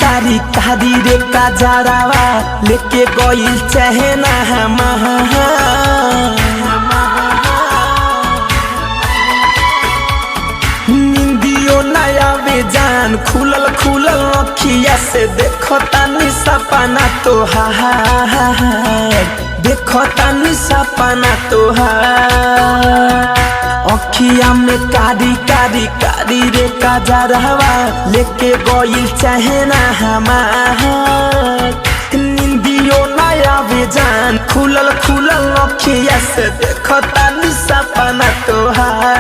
कारी कारी रे काजरावा लेके गइल चहना निंदियो नया बेजान खुलल खुलल अखिया से देखो तानी सपना तोहार देखो तानी सपना तोहार अखिया में कारी कारी कारी रे काजरावा लेके गइल चहना हमार निंदियो नया बेजान खुलल खुलल अखिया से देखो तानी सपना तोहार।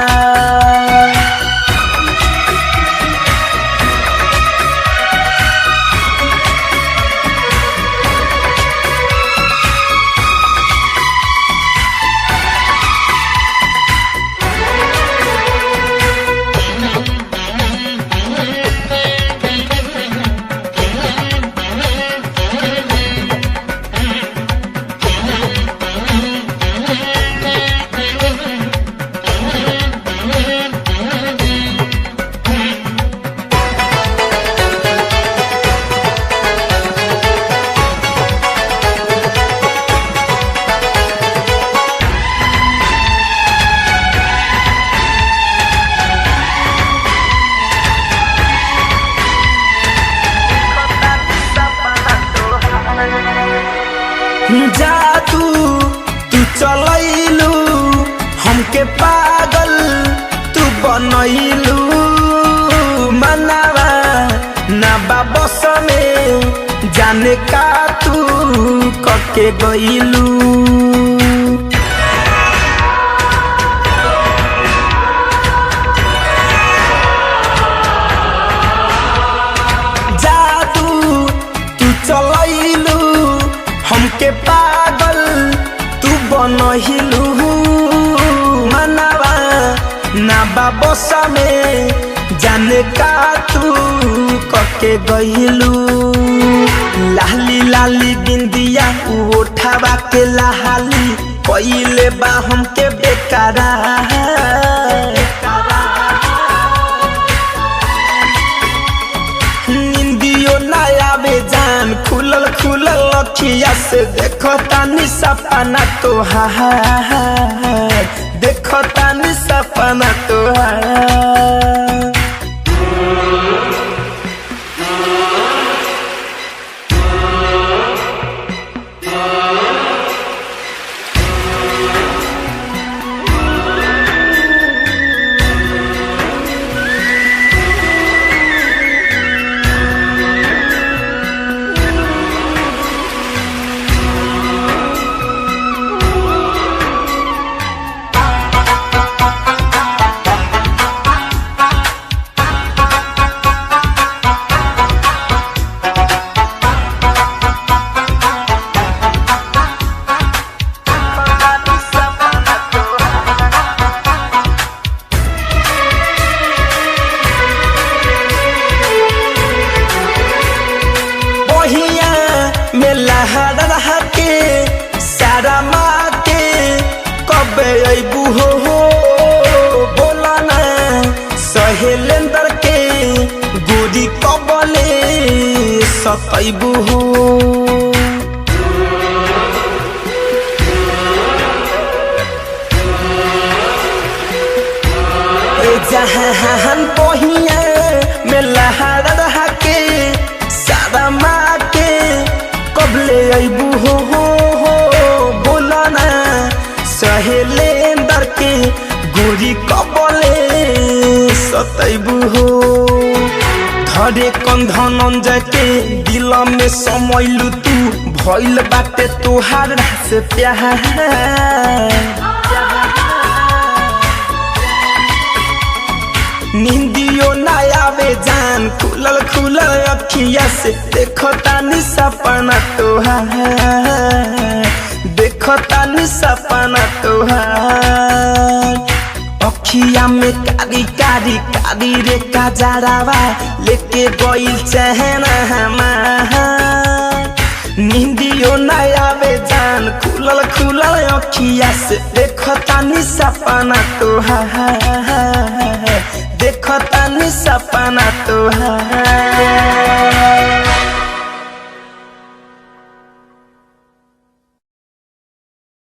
जादू तू चलैलू हमके पागल तू बनैलू मनावा ना बाबस में जाने का तू कके गइलू जादू तू चलैलू हमके पागल तू बनहिलू मनावा ना बाबसा में जाने का तू कके गइलू लाली लाली बिंदिया उठावा के लाली कइले बा हमके बेकारा निंदियो नया बेजान खुलल खुलल अखिया से देखो तानी सपना तोहार देखो तानी सपना तोहार। लहरा के सारा माँ के कब अबू हो बोला ना सहेलेंदर के गोरी कबले सतैबू हो जहान पहिया में लहरा के सारा माँ के कबले अबू हो बोला ना सहेलेंदर के गोरी कबले सतैबू हो धरे कंधन के दिल में समैलू तू भइल बाटे तोहार से प्यार निंदियो नया बेजान खुलल खुलल अखिया से देखो तानी सपना तोहार देखो तानी सपना तोहार अखिया में कारी कारी कारी रे काजरावा लेके गइल चहना हमार निंदियो नया बेजान खुलल खुलल अखिया से देखो तानी सपना तोहार देखो तानी सपना तोहार।